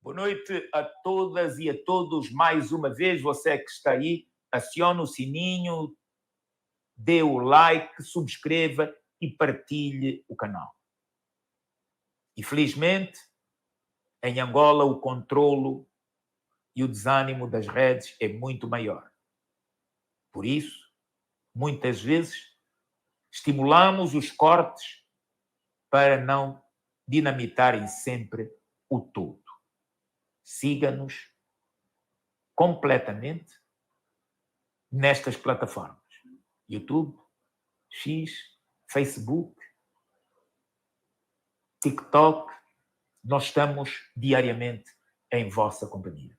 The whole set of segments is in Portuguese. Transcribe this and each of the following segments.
Boa noite a todas e a todos. Mais uma vez, você que está aí, acione o sininho, dê o like, subscreva e partilhe o canal. Infelizmente, em Angola, o controlo e o desânimo das redes é muito maior. Por isso, muitas vezes, estimulamos os cortes para não dinamitarem sempre o todo. Siga-nos completamente nestas plataformas: YouTube, X, Facebook, TikTok. Nós estamos diariamente em vossa companhia.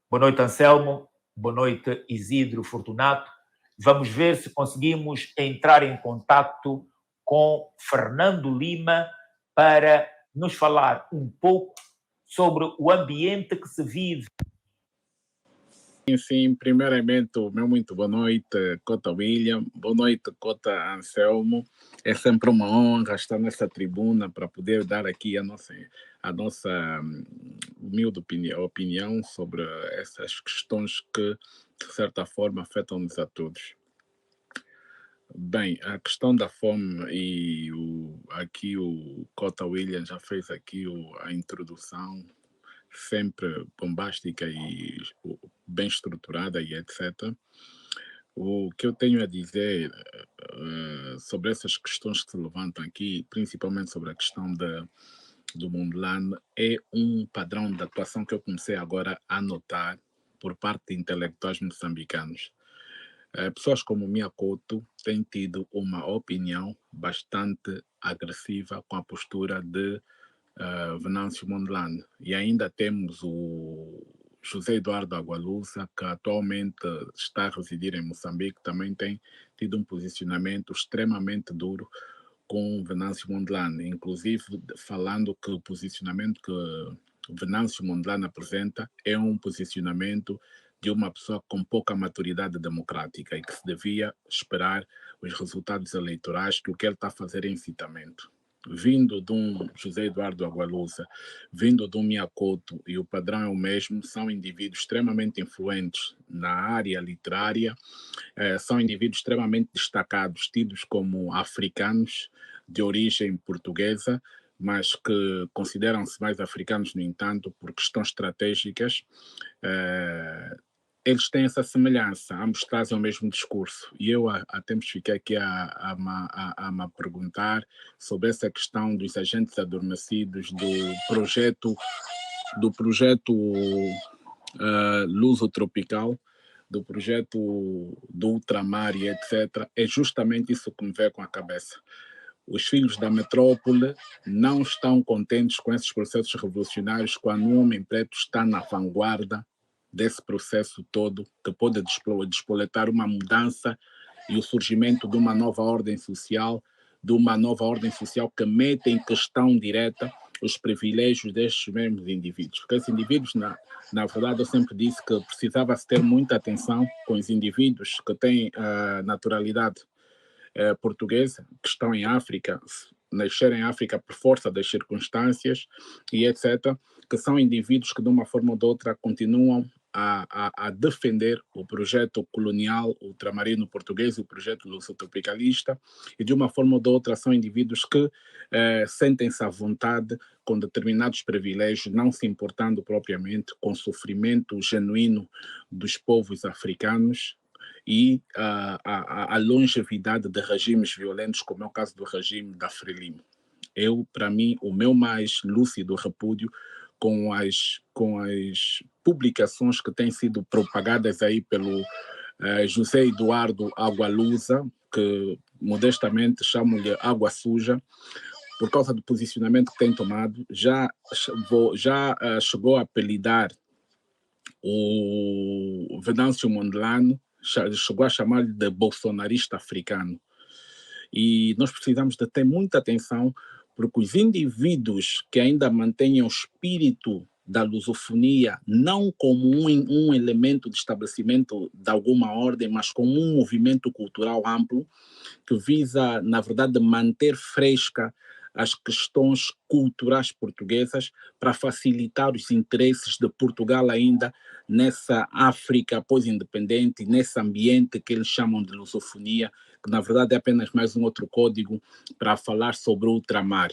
Boa noite, Anselmo. Boa noite, Isidro Fortunato. Vamos ver se conseguimos entrar em contato com Fernando Lima para nos falar um pouco sobre o ambiente que se vive. Sim, primeiramente, o meu muito boa noite, Cota William, boa noite, Cota Anselmo. É sempre uma honra estar nessa tribuna para poder dar aqui a nossa humilde opinião sobre essas questões que, de certa forma, afetam-nos a todos. Bem, a questão da fome e aqui o Cota William já fez aqui a introdução, sempre bombástica e bem estruturada e etc. O que eu tenho a dizer sobre essas questões que se levantam aqui, principalmente sobre a questão do Mondlane, é um padrão de atuação que eu comecei agora a notar por parte de intelectuais moçambicanos. Pessoas como Mia Couto têm tido uma opinião bastante agressiva com a postura de Venâncio Mondlane. E ainda temos o José Eduardo Agualusa, que atualmente está a residir em Moçambique, também tem tido um posicionamento extremamente duro com Venâncio Mondlane, inclusive falando que o posicionamento que Venâncio Mondlane apresenta é um posicionamento de uma pessoa com pouca maturidade democrática e que se devia esperar os resultados eleitorais, que o que ele está a fazer é incitamento. Vindo de um José Eduardo Agualusa, vindo de um Mia Couto, e o padrão é o mesmo, são indivíduos extremamente influentes na área literária, são indivíduos extremamente destacados, tidos como africanos de origem portuguesa, mas que consideram-se mais africanos, no entanto, por questões estratégicas. Eles têm essa semelhança, ambos trazem o mesmo discurso. E eu há tempos fiquei aqui a me perguntar sobre essa questão dos agentes adormecidos do projeto Luso Tropical, do projeto do ultramar e etc. É justamente isso que me veio com a cabeça. Os filhos da metrópole não estão contentes com esses processos revolucionários quando um homem preto está na vanguarda desse processo todo, que pode despoletar uma mudança e o surgimento de uma nova ordem social, que mete em questão direta os privilégios destes mesmos indivíduos. Porque esses indivíduos, na verdade, eu sempre disse que precisava-se ter muita atenção com os indivíduos que têm naturalidade portuguesa, que estão em África, nasceram em África por força das circunstâncias e etc., que são indivíduos que de uma forma ou de outra continuam a defender o projeto colonial ultramarino português, o projeto luso-tropicalista, e de uma forma ou de outra são indivíduos que sentem-se à vontade com determinados privilégios, não se importando propriamente com o sofrimento genuíno dos povos africanos e a longevidade de regimes violentos, como é o caso do regime da Frelimo. Para mim, o meu mais lúcido repúdio com as publicações que têm sido propagadas aí pelo José Eduardo Agualusa, que modestamente chamo-lhe Água Suja, por causa do posicionamento que tem tomado, já chegou a apelidar o Venâncio Mondlane, chegou a chamar-lhe de bolsonarista africano. E nós precisamos de ter muita atenção, porque os indivíduos que ainda mantêm o espírito da lusofonia, não como um elemento de estabelecimento de alguma ordem, mas como um movimento cultural amplo, que visa, na verdade, manter fresca as questões culturais portuguesas para facilitar os interesses de Portugal ainda nessa África pós-independente, nesse ambiente que eles chamam de lusofonia, que na verdade é apenas mais um outro código para falar sobre o ultramar.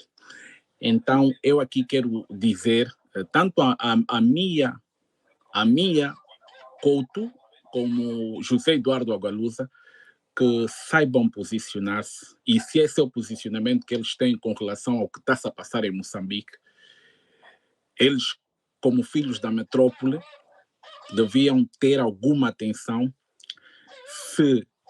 Então, eu aqui quero dizer, tanto a Mia Couto, como José Eduardo Agualusa, que saibam posicionar-se, e se esse é o posicionamento que eles têm com relação ao que está-se a passar em Moçambique, eles, como filhos da metrópole, deviam ter alguma atenção,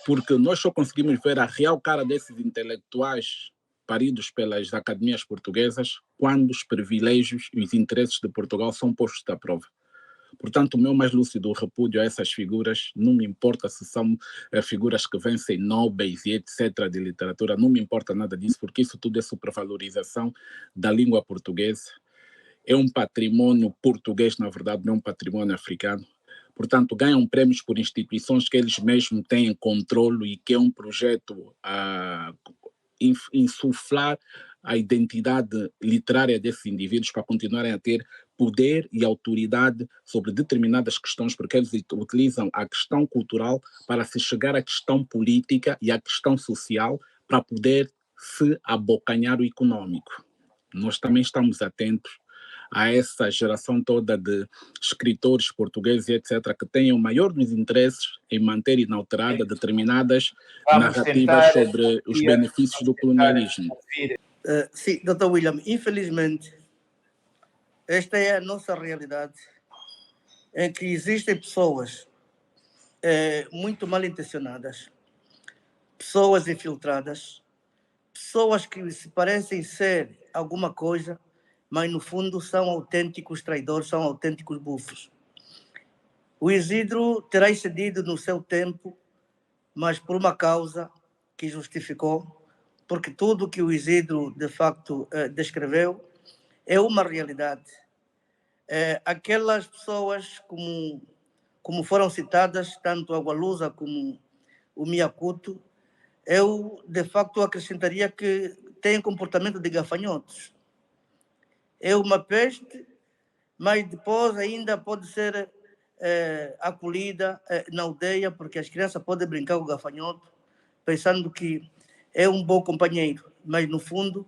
porque nós só conseguimos ver a real cara desses intelectuais paridos pelas academias portuguesas quando os privilégios e os interesses de Portugal são postos à prova. Portanto, o meu mais lúcido repúdio a essas figuras, não me importa se são figuras que vencem Nobéis e etc. de literatura, não me importa nada disso, porque isso tudo é supervalorização da língua portuguesa. É um patrimônio português, na verdade, não é um patrimônio africano. Portanto, ganham prêmios por instituições que eles mesmos têm controle e que é um projeto a insuflar a identidade literária desses indivíduos para continuarem a ter poder e autoridade sobre determinadas questões, porque eles utilizam a questão cultural para se chegar à questão política e à questão social para poder se abocanhar o econômico. Nós também estamos atentos a essa geração toda de escritores portugueses, etc., que têm o maior dos interesses em manter inalteradas determinadas narrativas sobre os benefícios do colonialismo. Sim, Dr. William, infelizmente, esta é a nossa realidade, em que existem pessoas muito mal intencionadas, pessoas infiltradas, pessoas que se parecem ser alguma coisa, mas no fundo são autênticos traidores, são autênticos bufos. O Isidro terá excedido no seu tempo, mas por uma causa que justificou, porque tudo que o Isidro de facto descreveu é uma realidade. Aquelas pessoas, como foram citadas, tanto a Agualusa como o Mia Couto, eu de facto acrescentaria que têm comportamento de gafanhotos. É uma peste, mas depois ainda pode ser acolhida na aldeia, porque as crianças podem brincar com o gafanhoto, pensando que é um bom companheiro, mas no fundo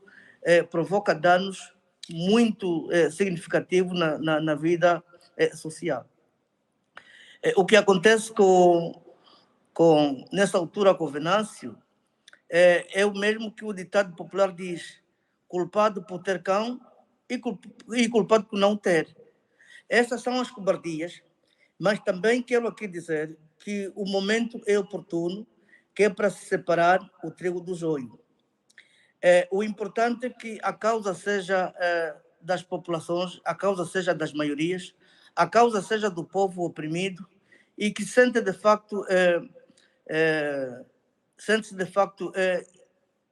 provoca danos muito significativos na vida social. O que acontece nessa altura com o Venâncio é o mesmo que o ditado popular diz: culpado por ter cão e culpado por não ter. Essas são as cobardias, mas também quero aqui dizer que o momento é oportuno, que é para se separar o trigo do joio. O importante é que a causa seja das populações, a causa seja das maiorias, a causa seja do povo oprimido e que sente de facto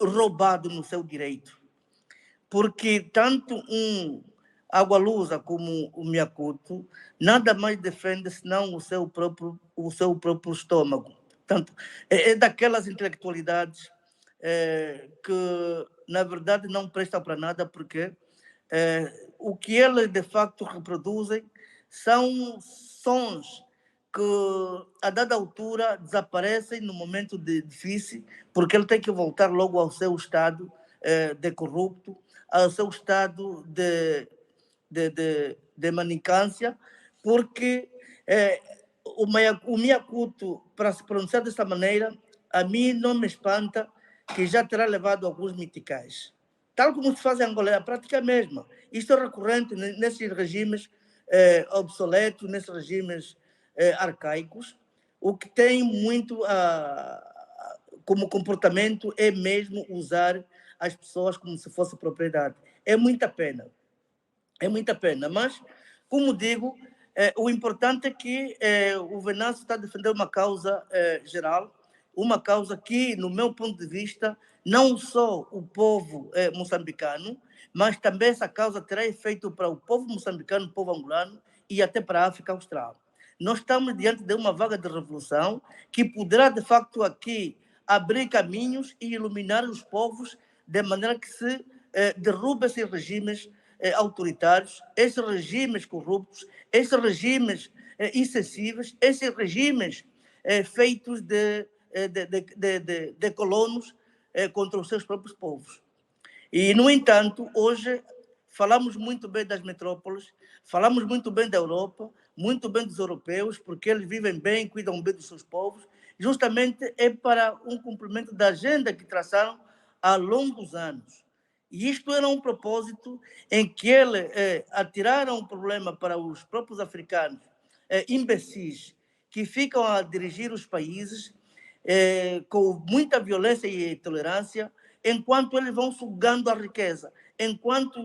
roubado no seu direito. Porque tanto Agualusa como o Mia Couto nada mais defende senão o seu próprio estômago. Portanto, é daquelas intelectualidades que, na verdade, não prestam para nada, porque o que eles, de facto, reproduzem são sons que, a dada altura, desaparecem no momento difícil, porque ele tem que voltar logo ao seu estado de corrupto, ao seu estado de manicância, porque o Mia Couto, para se pronunciar dessa maneira, a mim não me espanta que já terá levado alguns miticais. Tal como se faz em Angola, a prática é a mesma. Isto é recorrente nesses regimes obsoletos, nesses regimes arcaicos. O que tem muito como comportamento é mesmo usar as pessoas como se fosse propriedade. É muita pena, mas, como digo, o importante é que o Venâncio está a defender uma causa geral, uma causa que, no meu ponto de vista, não só o povo moçambicano, mas também essa causa terá efeito para o povo moçambicano, o povo angolano e até para a África Austral. Nós estamos diante de uma vaga de revolução que poderá, de facto, aqui abrir caminhos e iluminar os povos de maneira que se derruba esses regimes autoritários, esses regimes corruptos, esses regimes insensíveis, esses regimes feitos de colonos contra os seus próprios povos. E, no entanto, hoje falamos muito bem das metrópoles, falamos muito bem da Europa, muito bem dos europeus, porque eles vivem bem, cuidam bem dos seus povos, justamente é para um cumprimento da agenda que traçaram há longos anos. E isto era um propósito em que eles atiraram o problema para os próprios africanos, imbecis, que ficam a dirigir os países com muita violência e intolerância, enquanto eles vão sugando a riqueza. Enquanto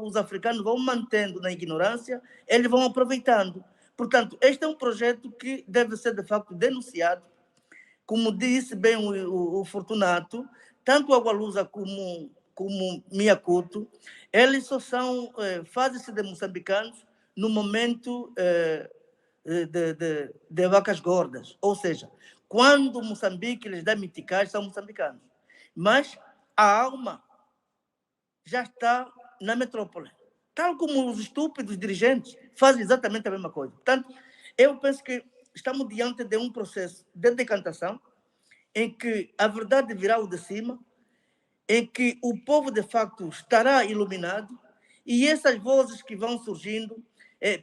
os africanos vão mantendo na ignorância, eles vão aproveitando. Portanto, este é um projeto que deve ser, de facto, denunciado. Como disse bem o Fortunato, tanto a Gualusa como Miacuto, eles só são, fazem-se de moçambicanos no momento de vacas gordas. Ou seja, quando Moçambique lhes dá miticais, são moçambicanos. Mas a alma já está na metrópole. Tal como os estúpidos dirigentes fazem exatamente a mesma coisa. Portanto, eu penso que estamos diante de um processo de decantação em que a verdade virá ao de cima, em que o povo, de facto, estará iluminado, e essas vozes que vão surgindo,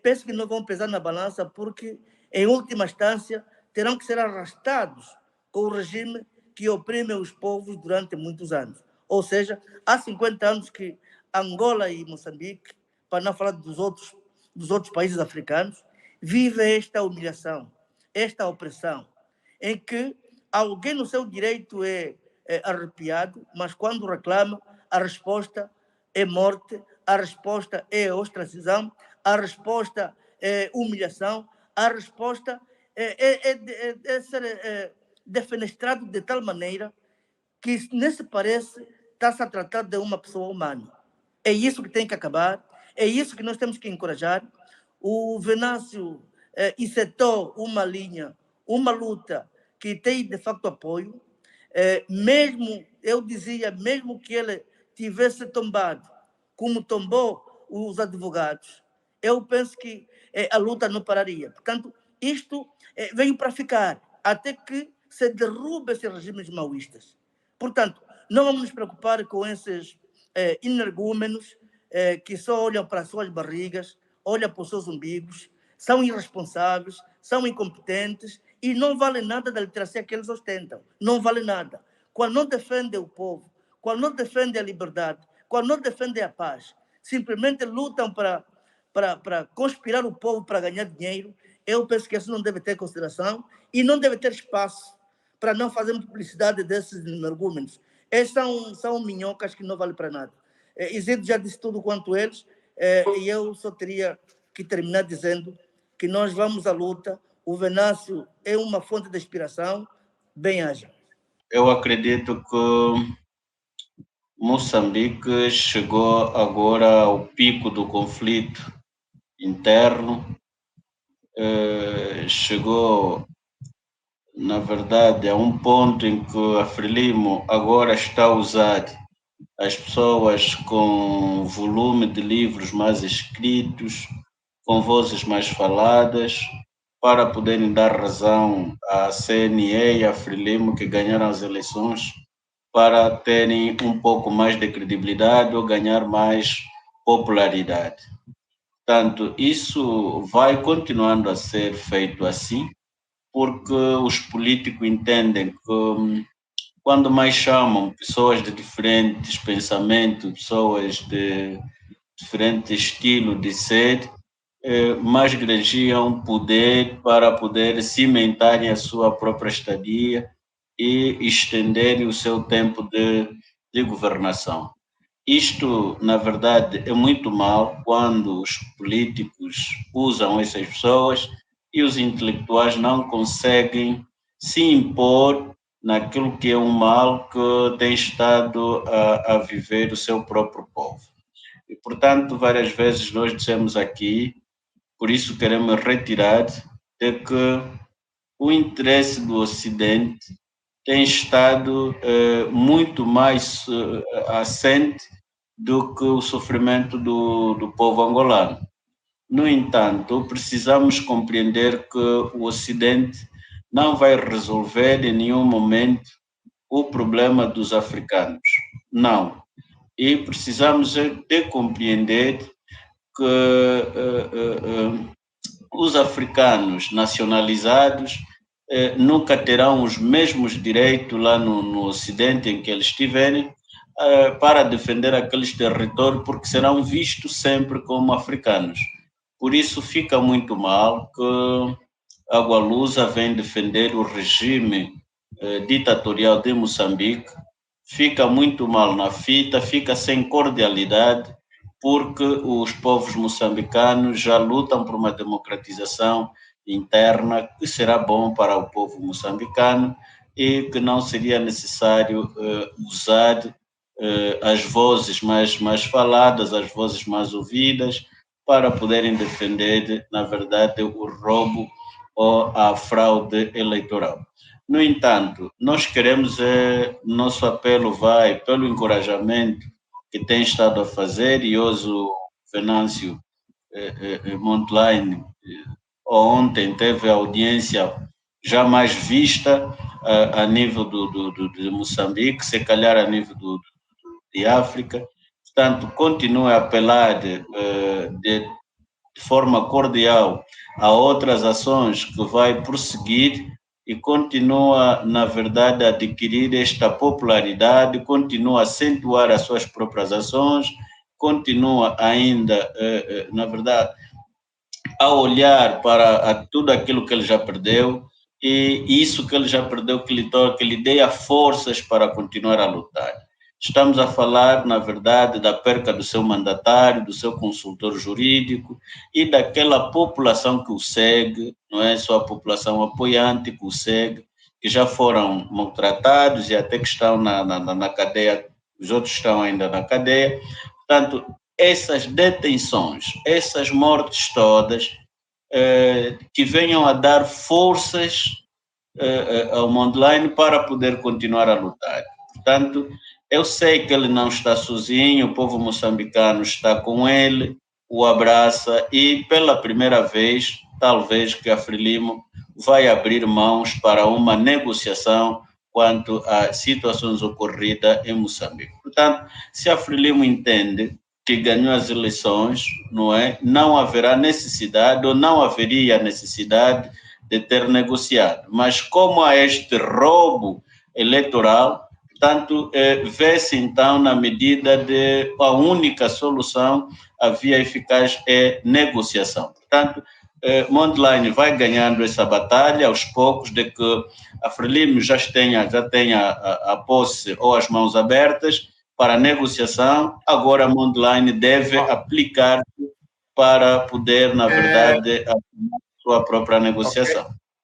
penso que não vão pesar na balança, porque, em última instância, terão que ser arrastados com o regime que oprime os povos durante muitos anos. Ou seja, há 50 anos que Angola e Moçambique, para não falar dos outros países africanos, vivem esta humilhação, esta opressão, em que alguém no seu direito é arrepiado, mas quando reclama, a resposta é morte, a resposta é ostracismo, a resposta é humilhação, a resposta é ser defenestrado de tal maneira que nem se parece está-se a tratar de uma pessoa humana. É isso que tem que acabar, é isso que nós temos que encorajar. O Venâncio incitou uma linha, uma luta que tem, de facto, apoio. Mesmo, eu dizia, mesmo que ele tivesse tombado, como tombou os advogados, eu penso que a luta não pararia. Portanto, isto veio para ficar, até que se derrube esses regimes maoístas. Portanto, não vamos nos preocupar com esses energúmenos que só olham para as suas barrigas, olham para os seus umbigos, são irresponsáveis, são incompetentes e não vale nada da literacia que eles ostentam. Não vale nada. Quando não defendem o povo, quando não defendem a liberdade, quando não defendem a paz, simplesmente lutam para conspirar o povo para ganhar dinheiro, eu penso que isso não deve ter consideração e não deve ter espaço para não fazer publicidade desses energúmenos. Esses são minhocas que não valem para nada. Isidro já disse tudo quanto eles, e eu só teria que terminar dizendo que nós vamos à luta. O Venâncio é uma fonte de inspiração. Bem-haja. Eu acredito que Moçambique chegou agora ao pico do conflito interno, chegou, na verdade, a um ponto em que a Frelimo agora está a usar as pessoas com volume de livros mais escritos, com vozes mais faladas, para poderem dar razão à CNE e à Frelimo que ganharam as eleições, para terem um pouco mais de credibilidade ou ganhar mais popularidade. Portanto, isso vai continuando a ser feito assim, porque os políticos entendem que quando mais chamam pessoas de diferentes pensamentos, pessoas de diferente estilo de ser, mais granjeam poder para poder cimentarem a sua própria estadia e estenderem o seu tempo de governação. Isto, na verdade, é muito mal quando os políticos usam essas pessoas e os intelectuais não conseguem se impor naquilo que é um mal que tem estado a viver o seu próprio povo. E, portanto, várias vezes nós dissemos aqui, por isso queremos retirar, de que o interesse do Ocidente tem estado muito mais assente do que o sofrimento do povo angolano. No entanto, precisamos compreender que o Ocidente não vai resolver em nenhum momento o problema dos africanos. Não. E precisamos de compreender que os africanos nacionalizados nunca terão os mesmos direitos lá no Ocidente em que eles estiverem para defender aqueles territórios, porque serão vistos sempre como africanos. Por isso fica muito mal que a Gualusa vem defender o regime ditatorial de Moçambique, fica muito mal na fita, fica sem cordialidade, porque os povos moçambicanos já lutam por uma democratização interna que será bom para o povo moçambicano e que não seria necessário usar as vozes mais faladas, as vozes mais ouvidas, para poderem defender, na verdade, o roubo ou a fraude eleitoral. No entanto, nós queremos, nosso apelo vai pelo encorajamento que tem estado a fazer, e hoje o Venâncio Mondlane ontem teve a audiência já mais vista a nível de Moçambique, se calhar a nível de África. Portanto, continua a apelar de forma cordial a outras ações que vai prosseguir e continua, na verdade, a adquirir esta popularidade, continua a acentuar as suas próprias ações, continua ainda, na verdade, a olhar para tudo aquilo que ele já perdeu, e isso que ele já perdeu que lhe dê forças para continuar a lutar. Estamos a falar, na verdade, da perca do seu mandatário, do seu consultor jurídico e daquela população que o segue, não é só a população apoiante que o segue, que já foram maltratados e até que estão na cadeia, os outros estão ainda na cadeia. Portanto, essas detenções, essas mortes todas, que venham a dar forças ao Mondlane para poder continuar a lutar. Portanto, eu sei que ele não está sozinho, o povo moçambicano está com ele, o abraça e, pela primeira vez, talvez que a Frelimo vai abrir mãos para uma negociação quanto a situações ocorridas em Moçambique. Portanto, se a Frelimo entende que ganhou as eleições, não haverá necessidade ou não haveria necessidade de ter negociado. Mas como há este roubo eleitoral, portanto, vê-se então na medida de a única solução, a via eficaz é negociação. Portanto, Mondlane vai ganhando essa batalha aos poucos, de que a Frelimo já tenha a posse ou as mãos abertas para a negociação. Agora Mondlane deve aplicar para poder, na verdade, a sua própria negociação. Okay.